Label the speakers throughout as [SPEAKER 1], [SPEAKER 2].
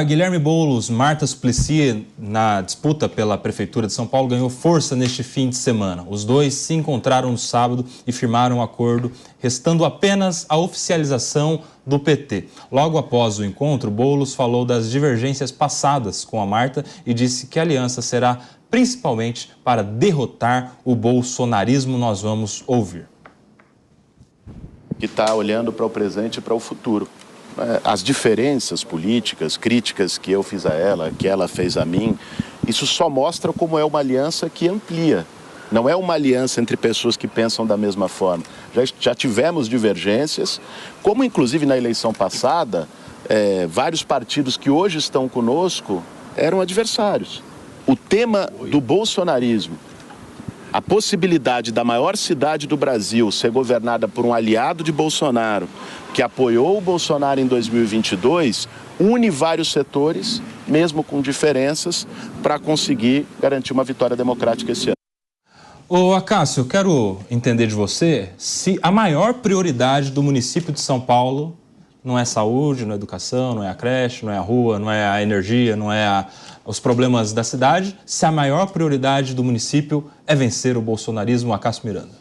[SPEAKER 1] Guilherme Boulos, Marta Suplicy, na disputa pela Prefeitura de São Paulo, ganhou força neste fim de semana. Os dois se encontraram no sábado e firmaram um acordo, restando apenas a oficialização do PT. Logo após o encontro, Boulos falou das divergências passadas com a Marta e disse que a aliança será principalmente para derrotar o bolsonarismo. Nós vamos ouvir.
[SPEAKER 2] Que está olhando para o presente e para o futuro. As diferenças políticas, críticas que eu fiz a ela, que ela fez a mim, isso só mostra como é uma aliança que amplia. Não é uma aliança entre pessoas que pensam da mesma forma. Já tivemos divergências, como inclusive na eleição passada, vários partidos que hoje estão conosco eram adversários. O tema do bolsonarismo, a possibilidade da maior cidade do Brasil ser governada por um aliado de Bolsonaro, que apoiou o Bolsonaro em 2022, une vários setores, mesmo com diferenças, para conseguir garantir uma vitória democrática esse ano.
[SPEAKER 1] Ô Acácio, eu quero entender de você se a maior prioridade do município de São Paulo não é saúde, não é educação, não é a creche, não é a rua, não é a energia, não é os problemas da cidade, se a maior prioridade do município é vencer o bolsonarismo. Acácio Miranda.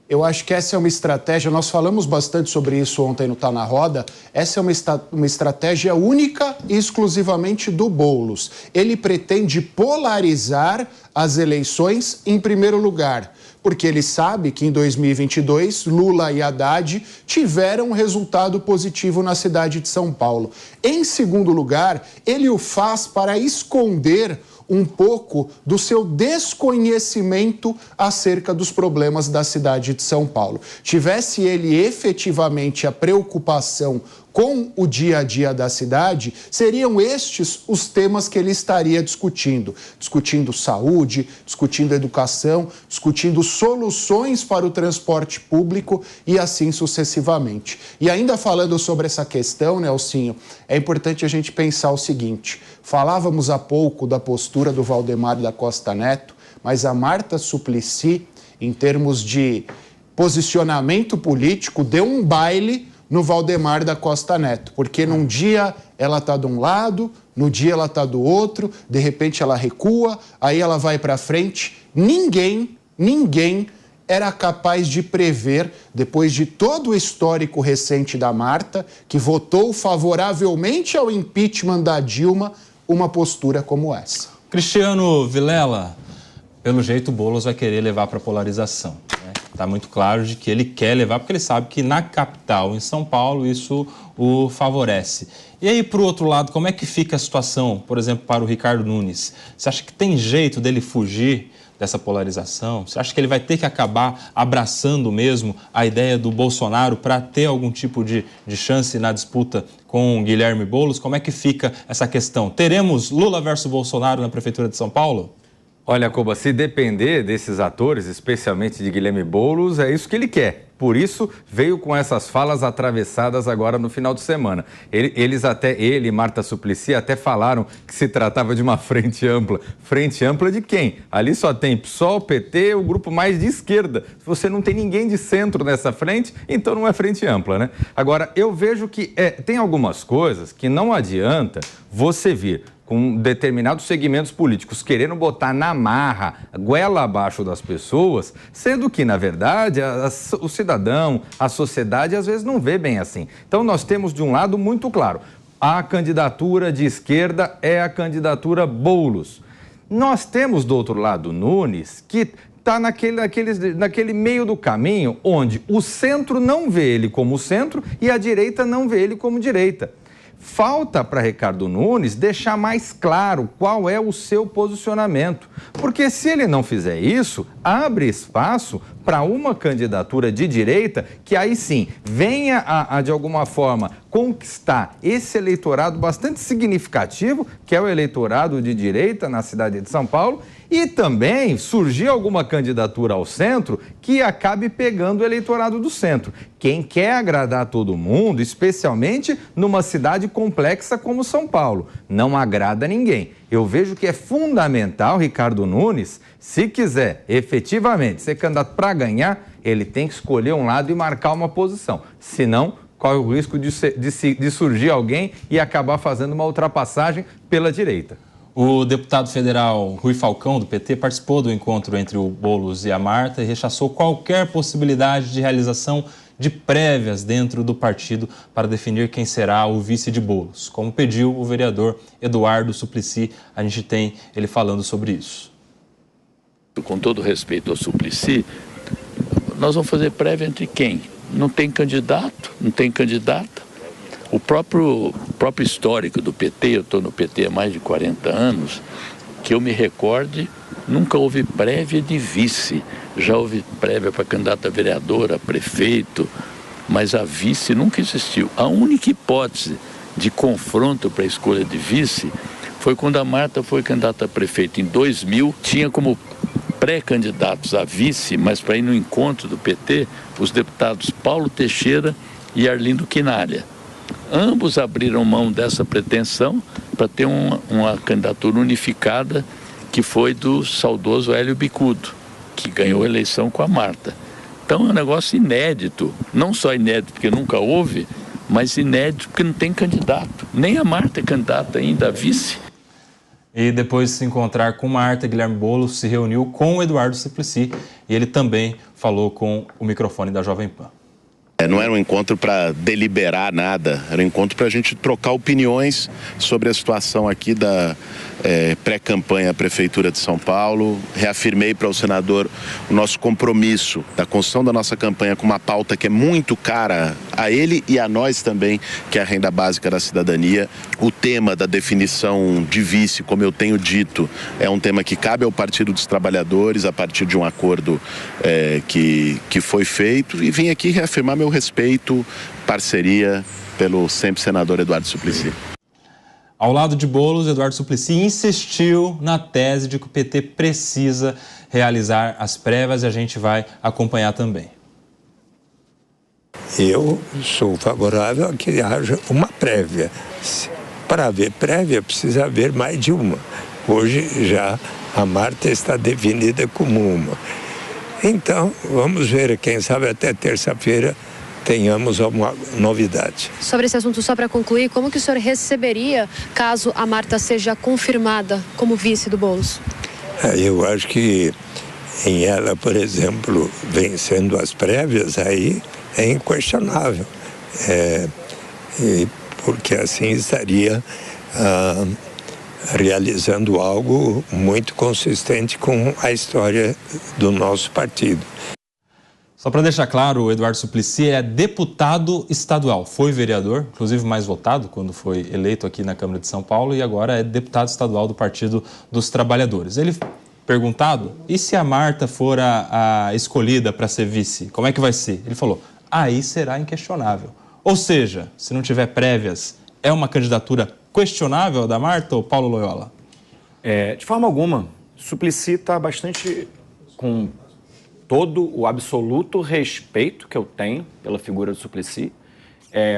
[SPEAKER 3] Eu acho que essa é uma estratégia, nós falamos bastante sobre isso ontem no Tá na Roda, essa é uma estratégia única e exclusivamente do Boulos. Ele pretende polarizar as eleições em primeiro lugar, porque ele sabe que em 2022 Lula e Haddad tiveram um resultado positivo na cidade de São Paulo. Em segundo lugar, ele o faz para esconder um pouco do seu desconhecimento acerca dos problemas da cidade de São Paulo. Tivesse ele efetivamente a preocupação com o dia a dia da cidade, seriam estes os temas que ele estaria discutindo. Discutindo saúde, discutindo educação, discutindo soluções para o transporte público e assim sucessivamente. E ainda falando sobre essa questão, Nelsinho, é importante a gente pensar o seguinte: falávamos há pouco da postura do Valdemar da Costa Neto, mas a Marta Suplicy, em termos de posicionamento político, deu um baile no Valdemar da Costa Neto, porque num dia ela está de um lado, no dia ela está do outro, de repente ela recua, aí ela vai para frente. Ninguém era capaz de prever, depois de todo o histórico recente da Marta, que votou favoravelmente ao impeachment da Dilma, uma postura como essa.
[SPEAKER 1] Cristiano Vilela, pelo jeito o Boulos vai querer levar para a polarização. Está muito claro de que ele quer levar, porque ele sabe que na capital, em São Paulo, isso o favorece. E aí, por outro lado, como é que fica a situação, por exemplo, para o Ricardo Nunes? Você acha que tem jeito dele fugir dessa polarização? Você acha que ele vai ter que acabar abraçando mesmo a ideia do Bolsonaro para ter algum tipo de chance na disputa com Guilherme Boulos? Como é que fica essa questão? Teremos Lula versus Bolsonaro na Prefeitura de São Paulo?
[SPEAKER 4] Olha, Koba, se depender desses atores, especialmente de Guilherme Boulos, é isso que ele quer. Por isso, veio com essas falas atravessadas agora no final de semana. Ele e Marta Suplicy até falaram que se tratava de uma frente ampla. Frente ampla de quem? Ali só tem PSOL, PT, o grupo mais de esquerda. Se você não tem ninguém de centro nessa frente, então não é frente ampla, né? Agora, eu vejo que tem algumas coisas que não adianta você vir com determinados segmentos políticos querendo botar na marra, goela abaixo das pessoas, sendo que, na verdade, o cidadão, a sociedade, às vezes não vê bem assim. Então, nós temos, de um lado, muito claro, a candidatura de esquerda é a candidatura Boulos. Nós temos, do outro lado, Nunes, que está naquele meio do caminho onde o centro não vê ele como centro e a direita não vê ele como direita. Falta para Ricardo Nunes deixar mais claro qual é o seu posicionamento, porque se ele não fizer isso, abre espaço para uma candidatura de direita que aí sim venha de alguma forma conquistar esse eleitorado bastante significativo, que é o eleitorado de direita na cidade de São Paulo, e também surgir alguma candidatura ao centro que acabe pegando o eleitorado do centro. Quem quer agradar todo mundo, especialmente numa cidade complexa como São Paulo, não agrada ninguém. Eu vejo que é fundamental Ricardo Nunes, se quiser efetivamente ser candidato para ganhar, ele tem que escolher um lado e marcar uma posição. Senão, corre o risco de surgir alguém e acabar fazendo uma ultrapassagem pela direita.
[SPEAKER 1] O deputado federal Rui Falcão, do PT, participou do encontro entre o Boulos e a Marta e rechaçou qualquer possibilidade de realização de prévias dentro do partido para definir quem será o vice de Boulos, como pediu o vereador Eduardo Suplicy. A gente tem ele falando sobre isso.
[SPEAKER 5] Com todo respeito ao Suplicy, nós vamos fazer prévia entre quem? Não tem candidato, não tem candidata. O próprio histórico do PT, eu estou no PT há mais de 40 anos, que eu me recorde, nunca houve prévia de vice. Já houve prévia para candidato a vereador, a prefeito, mas a vice nunca existiu. A única hipótese de confronto para a escolha de vice foi quando a Marta foi candidata a prefeito em 2000, tinha como pré-candidatos a vice, mas para ir no encontro do PT, os deputados Paulo Teixeira e Arlindo Quinalha. Ambos abriram mão dessa pretensão para ter uma candidatura unificada, que foi do saudoso Hélio Bicudo, que ganhou a eleição com a Marta. Então é um negócio inédito, não só inédito porque nunca houve, mas inédito porque não tem candidato. Nem a Marta é candidata ainda a vice.
[SPEAKER 1] E depois de se encontrar com Marta, Guilherme Boulos se reuniu com o Eduardo Suplicy e ele também falou com o microfone da Jovem Pan.
[SPEAKER 2] Não era um encontro para deliberar nada, era um encontro para a gente trocar opiniões sobre a situação aqui da pré-campanha à Prefeitura de São Paulo. Reafirmei para o senador o nosso compromisso da construção da nossa campanha com uma pauta que é muito cara a ele e a nós também, que é a renda básica da cidadania. O tema da definição de vice, como eu tenho dito, é um tema que cabe ao Partido dos Trabalhadores a partir de um acordo que foi feito, e vim aqui reafirmar meu respeito, parceria pelo sempre senador Eduardo Suplicy.
[SPEAKER 1] Ao lado de Boulos, Eduardo Suplicy insistiu na tese de que o PT precisa realizar as prévias e a gente vai acompanhar também.
[SPEAKER 6] Eu sou favorável a que haja uma prévia. Para haver prévia, precisa haver mais de uma. Hoje já a Marta está definida como uma. Então, vamos ver, quem sabe até terça-feira tenhamos alguma novidade.
[SPEAKER 7] Sobre esse assunto, só para concluir, como que o senhor receberia caso a Marta seja confirmada como vice do Boulos?
[SPEAKER 6] Eu acho que em ela, por exemplo, vencendo as prévias, aí é inquestionável. Porque assim estaria realizando algo muito consistente com a história do nosso partido.
[SPEAKER 1] Só para deixar claro, o Eduardo Suplicy é deputado estadual, foi vereador, inclusive mais votado quando foi eleito aqui na Câmara de São Paulo, e agora é deputado estadual do Partido dos Trabalhadores. Ele, perguntado, e se a Marta for a escolhida para ser vice, como é que vai ser? Ele falou, aí será inquestionável. Ou seja, se não tiver prévias, é uma candidatura questionável da Marta ou Paulo Loyola?
[SPEAKER 8] De forma alguma. Suplicy está bastante com todo o absoluto respeito que eu tenho pela figura do Suplicy,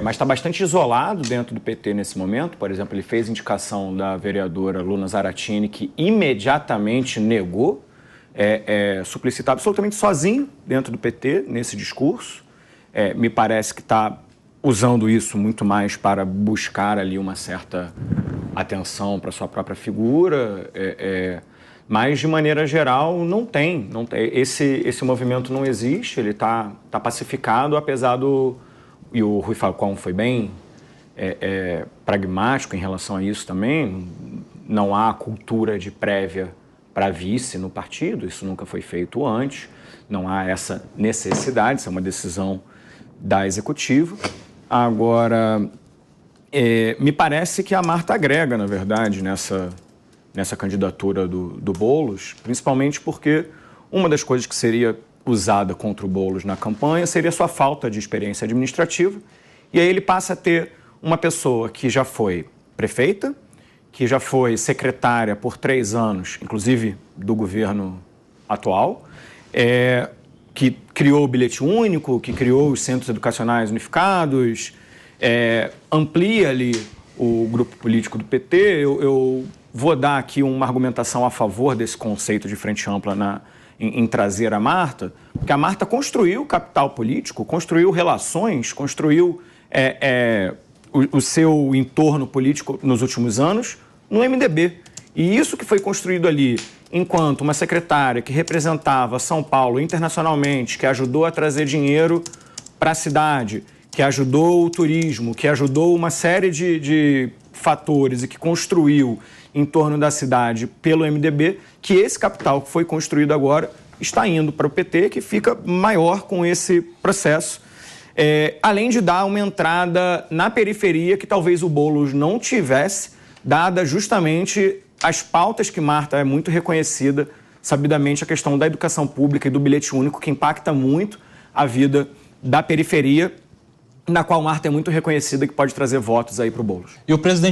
[SPEAKER 8] mas está bastante isolado dentro do PT nesse momento. Por exemplo, ele fez indicação da vereadora Luna Zaratini, que imediatamente negou. Suplicy está absolutamente sozinho dentro do PT nesse discurso. Me parece que está usando isso muito mais para buscar ali uma certa atenção para sua própria figura, mas de maneira geral não tem esse movimento não existe, ele está pacificado, apesar do, e o Rui Falcão foi bem pragmático em relação a isso também, não há cultura de prévia para vice no partido, isso nunca foi feito antes, não há essa necessidade, isso é uma decisão da executiva. Agora, me parece que a Marta agrega, na verdade, nessa candidatura do Boulos, principalmente porque uma das coisas que seria usada contra o Boulos na campanha seria sua falta de experiência administrativa, e aí ele passa a ter uma pessoa que já foi prefeita, que já foi secretária por 3 anos, inclusive do governo atual, que criou o bilhete único, que criou os centros educacionais unificados, amplia ali o grupo político do PT. Eu vou dar aqui uma argumentação a favor desse conceito de frente ampla em trazer a Marta, porque a Marta construiu capital político, construiu relações, construiu o seu entorno político nos últimos anos no MDB. E isso que foi construído ali, enquanto uma secretária que representava São Paulo internacionalmente, que ajudou a trazer dinheiro para a cidade, que ajudou o turismo, que ajudou uma série de fatores e que construiu em torno da cidade pelo MDB, que esse capital que foi construído agora está indo para o PT, que fica maior com esse processo. Além de dar uma entrada na periferia que talvez o Boulos não tivesse, dada justamente as pautas que Marta é muito reconhecida, sabidamente a questão da educação pública e do bilhete único, que impacta muito a vida da periferia, na qual Marta é muito reconhecida, que pode trazer votos aí para o Boulos.
[SPEAKER 1] E o presidente